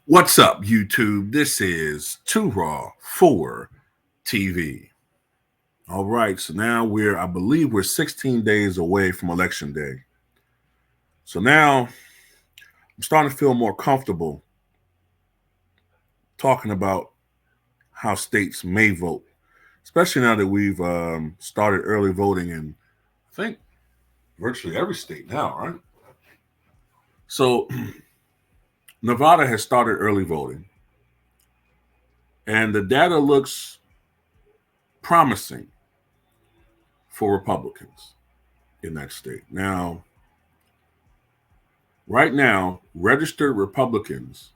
What's up, YouTube? This is Too Raw for TV. All right, so now I believe we're 16 days away from Election Day. So now I'm starting to feel more comfortable talking about how states may vote, especially now that we've started early voting in, I think, virtually every state now, right? So Nevada has started early voting, and the data looks promising for Republicans in that state. Now, right now, registered Republicans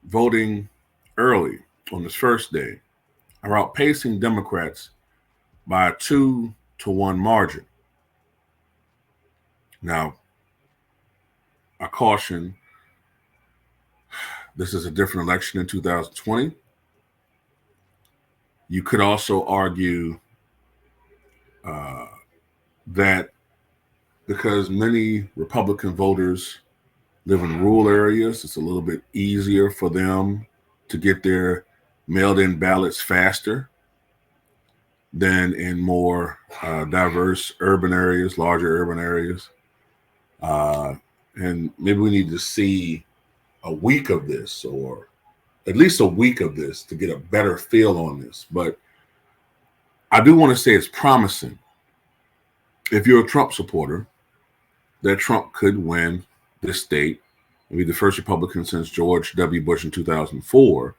voting early on this first day are outpacing Democrats by a 2-1 margin. Now, I caution this is a different election in 2020. You could also argue that because many Republican voters live in rural areas, it's a little bit easier for them to get their mailed-in ballots faster than in more diverse urban areas, larger urban areas. And maybe we need to see a week of this, or at least a week of this, to get a better feel on this. But I do want to say it's promising. If you're a Trump supporter, that Trump could win this state and be the first Republican since George W. Bush in 2004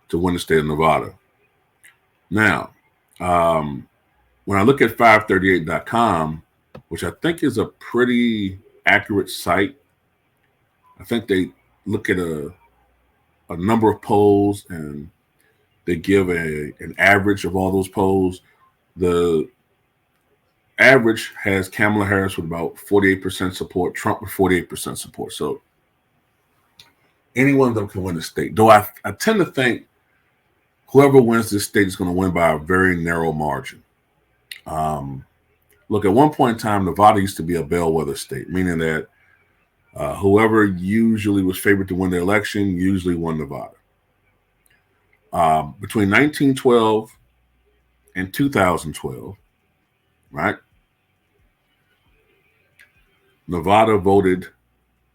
to win the state of Nevada. Now, when I look at 538.com, which I think is a pretty accurate site, I think they look at a number of polls and they give an average of all those polls. The average has Kamala Harris with about 48% support, Trump with 48% support. So any one of them can win the state. Though I tend to think whoever wins this state is going to win by a very narrow margin. Look, at one point in time, Nevada used to be a bellwether state, meaning that whoever usually was favored to win the election usually won Nevada. Between 1912 and 2012, right, Nevada voted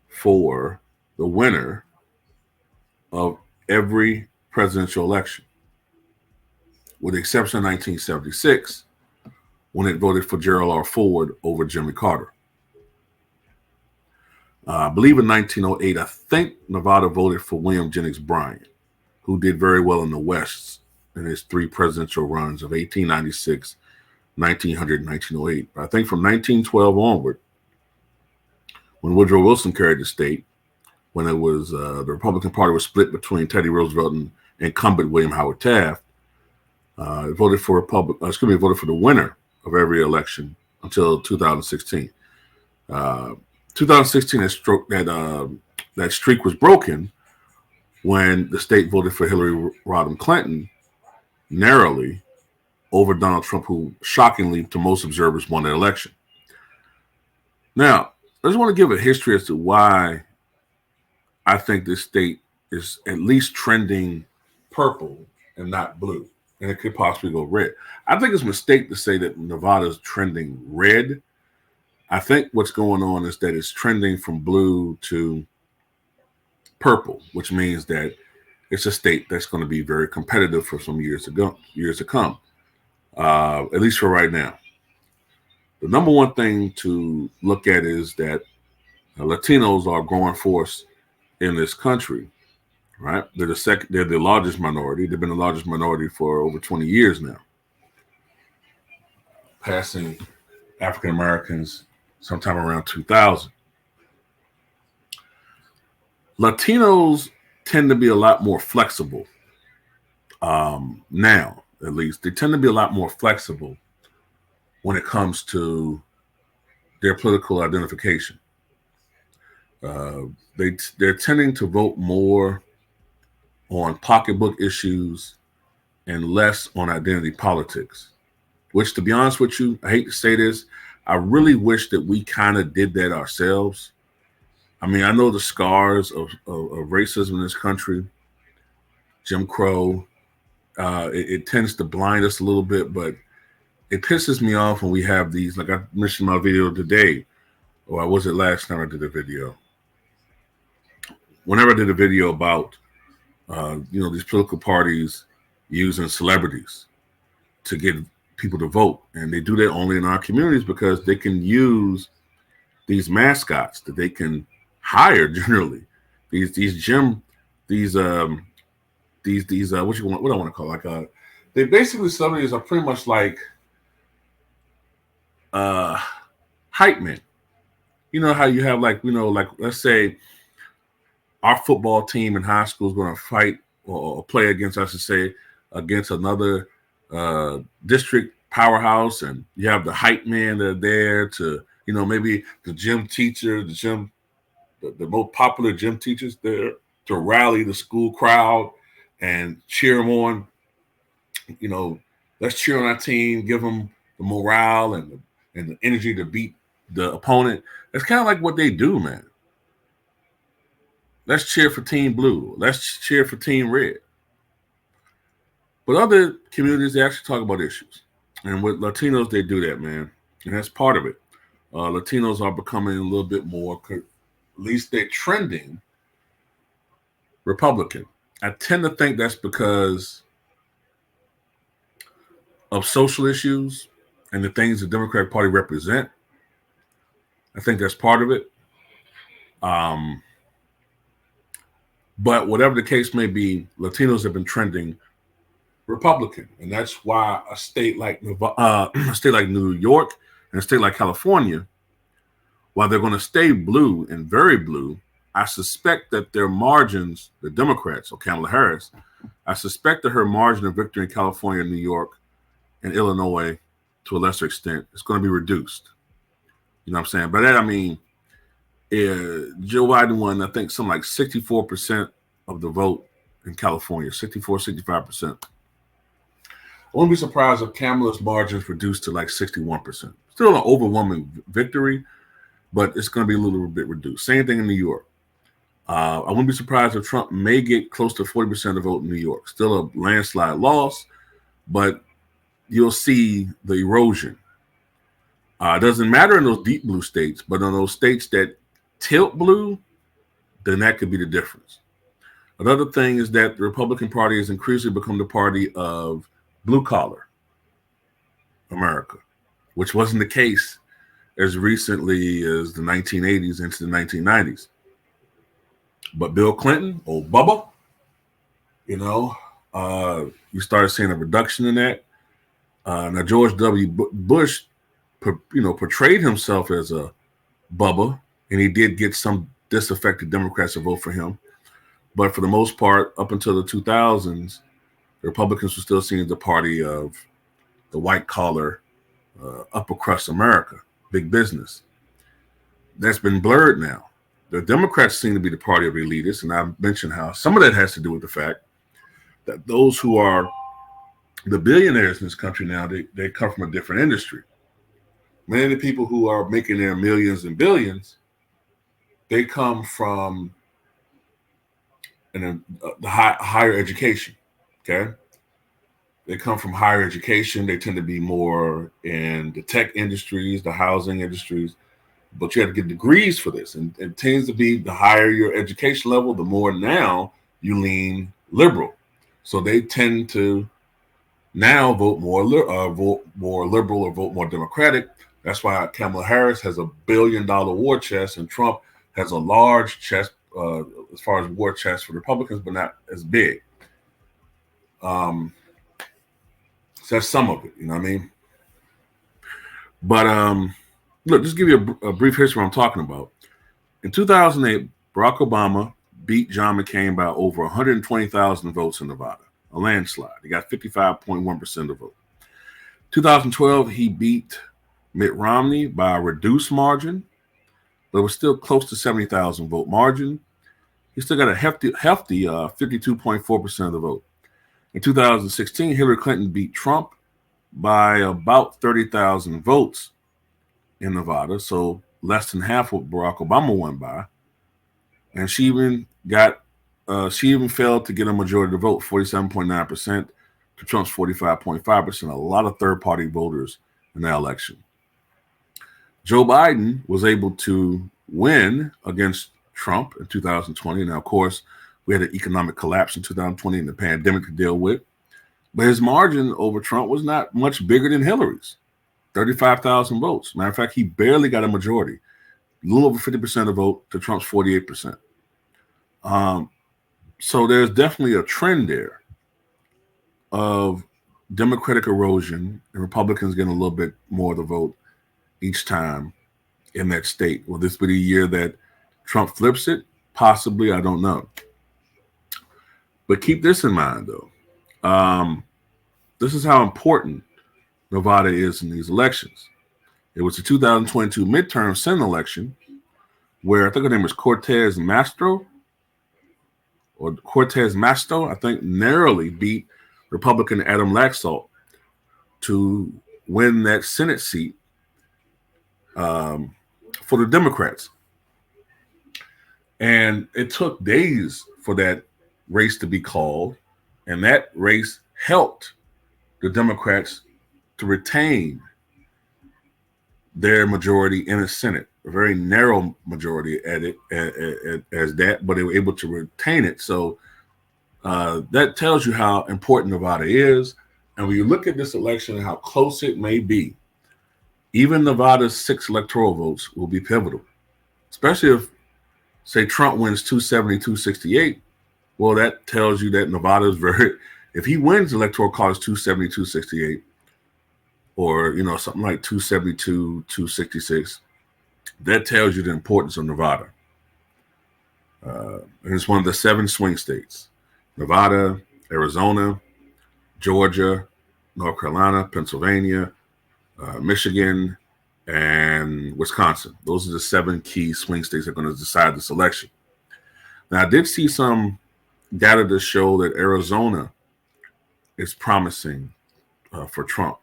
for the winner of every presidential election, with the exception of 1976, when it voted for Gerald R. Ford over Jimmy Carter. I believe in 1908, I think Nevada voted for William Jennings Bryan, who did very well in the West in his three presidential runs of 1896, 1900, and 1908. But I think from 1912 onward, when Woodrow Wilson carried the state, when it was the Republican Party was split between Teddy Roosevelt and incumbent William Howard Taft, it voted for voted for the winner of every election until 2016. 2016, that streak was broken when the state voted for Hillary Rodham Clinton narrowly over Donald Trump, who shockingly to most observers won the election. Now, I just want to give a history as to why I think this state is at least trending purple and not blue, and it could possibly go red. I think it's a mistake to say that Nevada is trending red. I think what's going on is that it's trending from blue to purple, which means that it's a state that's going to be very competitive for some years to come, at least for right now. The number one thing to look at is that Latinos are a growing force in this country, right? They're the largest minority. They've been the largest minority for over 20 years now, passing African Americans sometime around 2000. Latinos tend to be a lot more flexible now, at least. They tend to be a lot more flexible when it comes to their political identification. They're tending to vote more on pocketbook issues and less on identity politics, which, to be honest with you, I hate to say this, I really wish that we kind of did that ourselves. I mean, I know the scars of racism in this country, Jim Crow. It tends to blind us a little bit, but it pisses me off when we have these, like I mentioned in my video today, or was it last time I did a video? Whenever I did a video about, these political parties using celebrities to get people to vote, and they do that only in our communities because they can use these mascots that they can hire generally. These what I want to call they basically celebrities are pretty much like hype men. You know how you have like let's say our football team in high school is going to fight or play against, I should say, against another district powerhouse, and you have the hype man that are there to, maybe the gym teacher, the most popular gym teachers there to rally the school crowd and cheer them on. Let's cheer on our team, give them the morale and the energy to beat the opponent. It's kind of like what they do, man. Let's cheer for Team Blue. Let's cheer for Team Red. But other communities, they actually talk about issues. And with Latinos, they do that, man. And that's part of it. Latinos are becoming a little bit more, at least they're trending Republican. I tend to think that's because of social issues and the things the Democratic Party represent. I think that's part of it. But whatever the case may be, Latinos have been trending Republican, and that's why a state like New York and a state like California, while they're going to stay blue and very blue, I suspect that their margins, the Democrats or Kamala Harris, I suspect that her margin of victory in California, New York, and Illinois, to a lesser extent, is going to be reduced. You know what I'm saying? By that I mean, Joe Biden won, I think, something like 64% of the vote in California, 64, 65%. I wouldn't be surprised if Kamala's margins reduced to like 61%. Still an overwhelming victory, but it's going to be a little bit reduced. Same thing in New York. I wouldn't be surprised if Trump may get close to 40% of the vote in New York. Still a landslide loss, but you'll see the erosion. It doesn't matter in those deep blue states, but in those states that tilt blue, then that could be the difference. Another thing is that the Republican Party has increasingly become the party of blue-collar America, which wasn't the case as recently as the 1980s into the 1990s. But Bill Clinton, old Bubba, you started seeing a reduction in that. Now, George W. Bush, portrayed himself as a Bubba, and he did get some disaffected Democrats to vote for him. But for the most part, up until the 2000s, the Republicans were still seen as the party of the white-collar, upper crust America, big business. That's been blurred now. The Democrats seem to be the party of elitists, and I've mentioned how some of that has to do with the fact that those who are the billionaires in this country now, they come from a different industry. Many of the people who are making their millions and billions, they come from the higher education, okay? They come from higher education. They tend to be more in the tech industries, the housing industries, but you have to get degrees for this. And it tends to be the higher your education level, the more now you lean liberal. So they tend to now vote more liberal or vote more Democratic. That's why Kamala Harris has $1 billion war chest and Trump has a large chest as far as war chest for Republicans, but not as big. So that's some of it, you know what I mean? But look, just give you a brief history of what I'm talking about. In 2008, Barack Obama beat John McCain by over 120,000 votes in Nevada, a landslide. He got 55.1% of the vote. 2012, he beat Mitt Romney by a reduced margin, but it was still close to 70,000 vote margin. He still got a hefty 52.4% of the vote. In 2016, Hillary Clinton beat Trump by about 30,000 votes in Nevada, so less than half what Barack Obama won by. and she even failed to get a majority of the vote, 47.9% to Trump's 45.5%. A lot of third-party voters in that election. Joe Biden was able to win against Trump in 2020. Now, of course, we had an economic collapse in 2020 and the pandemic to deal with. But his margin over Trump was not much bigger than Hillary's, 35,000 votes. Matter of fact, he barely got a majority, a little over 50% of the vote to Trump's 48%. So there's definitely a trend there of Democratic erosion and Republicans getting a little bit more of the vote each time in that state. Will this be the year that Trump flips it? Possibly, I don't know. But keep this in mind, though. This is how important Nevada is in these elections. It was the 2022 midterm Senate election where I think her name was Cortez Masto, I think, narrowly beat Republican Adam Laxalt to win that Senate seat for the Democrats. And it took days for that race to be called, and that race helped the Democrats to retain their majority in the Senate, a very narrow majority as that, but they were able to retain it. So that tells you how important Nevada is. And when you look at this election and how close it may be, even Nevada's 6 electoral votes will be pivotal, especially if, say, Trump wins 270, 268. Well, that tells you that Nevada is if he wins Electoral College 270, 268, or, something like 272, 266, that tells you the importance of Nevada. And it's one of the 7 swing states: Nevada, Arizona, Georgia, North Carolina, Pennsylvania, Michigan, and Wisconsin. Those are the 7 key swing states that are going to decide this election. Now, I did see some data to show that Arizona is promising for Trump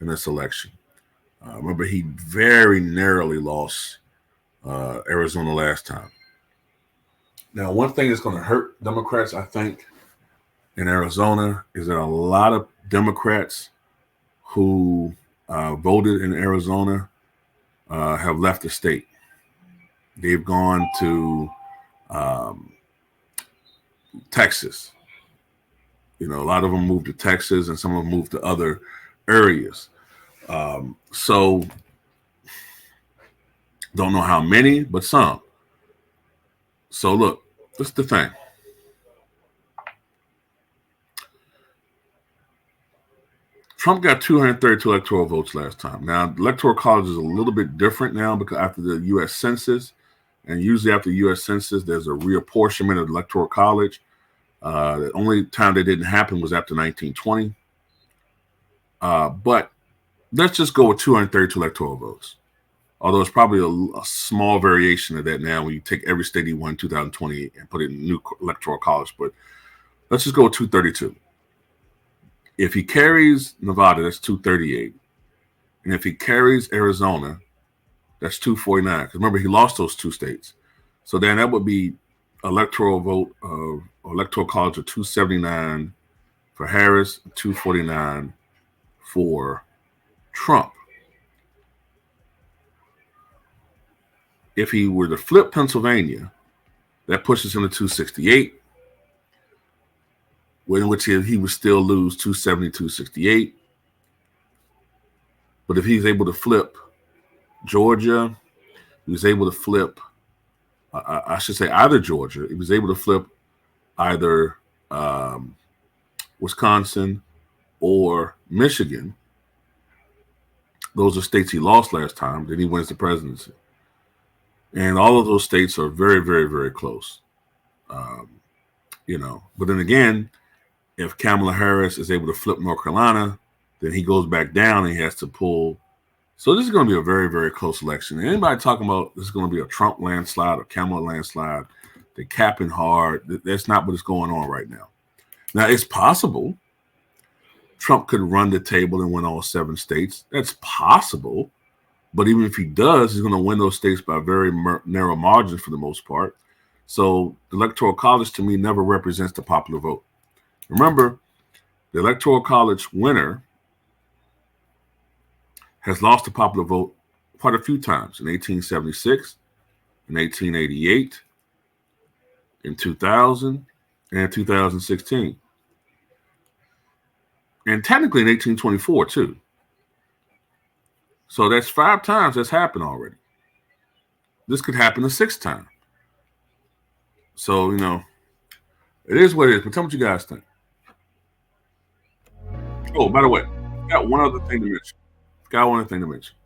in this election. Remember, he very narrowly lost Arizona last time. Now, one thing that's going to hurt Democrats, I think, in Arizona is that a lot of Democrats who voted in Arizona have left the state. They've gone to Texas. A lot of them moved to Texas and some of them moved to other areas. So don't know how many, but some. So look, this is the thing. Trump got 232 electoral votes last time. Now, the Electoral College is a little bit different now because after the U.S. Census, and usually after the U.S. Census, there's a reapportionment of the Electoral College. The only time that didn't happen was after 1920. But let's just go with 232 electoral votes. Although it's probably a small variation of that now when you take every state he won in 2020 and put it in a new Electoral College. But let's just go with 232. If he carries Nevada, that's 238. And if he carries Arizona, that's 249. Because remember, he lost those 2 states. So then that would be electoral vote of Electoral College of 279 for Harris, 249 for Trump. If he were to flip Pennsylvania, that pushes him to 268, in which he would still lose 270, 268. But if he's able to flip Georgia, he was able to flip, I should say either Georgia, he was able to flip either Wisconsin or Michigan. Those are states he lost last time. Then he wins the presidency. And all of those states are very, very, very close. But then again, if Kamala Harris is able to flip North Carolina, then he goes back down and he has to pull. So this is going to be a very, very close election. And anybody talking about this is going to be a Trump landslide or Kamala landslide, they're capping hard. That's not what is going on right now. Now, it's possible Trump could run the table and win all 7 states. That's possible. But even if he does, he's going to win those states by very narrow margins for the most part. So the Electoral College to me never represents the popular vote. Remember, the Electoral College winner has lost the popular vote quite a few times: in 1876, in 1888, in 2000, and 2016. And technically in 1824 too. So that's 5 times that's happened already. This could happen a 6th time. So, it is what it is. But tell me what you guys think. Oh, by the way, got one other thing to mention.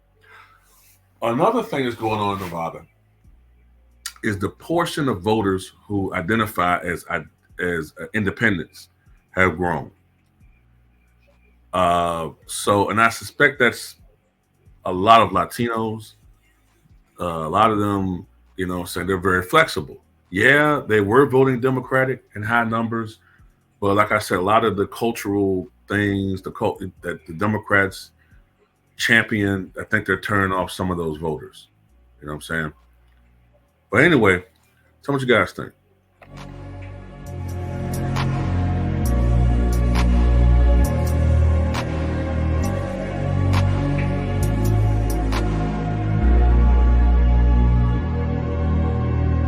Another thing that's going on in Nevada is the portion of voters who identify as independents have grown. And I suspect that's a lot of Latinos. A lot of them, saying they're very flexible. Yeah, they were voting Democratic in high numbers, but like I said, a lot of the cultural things, that the Democrats champion, I think they're turning off some of those voters. You know what I'm saying? But anyway, tell me what you guys think.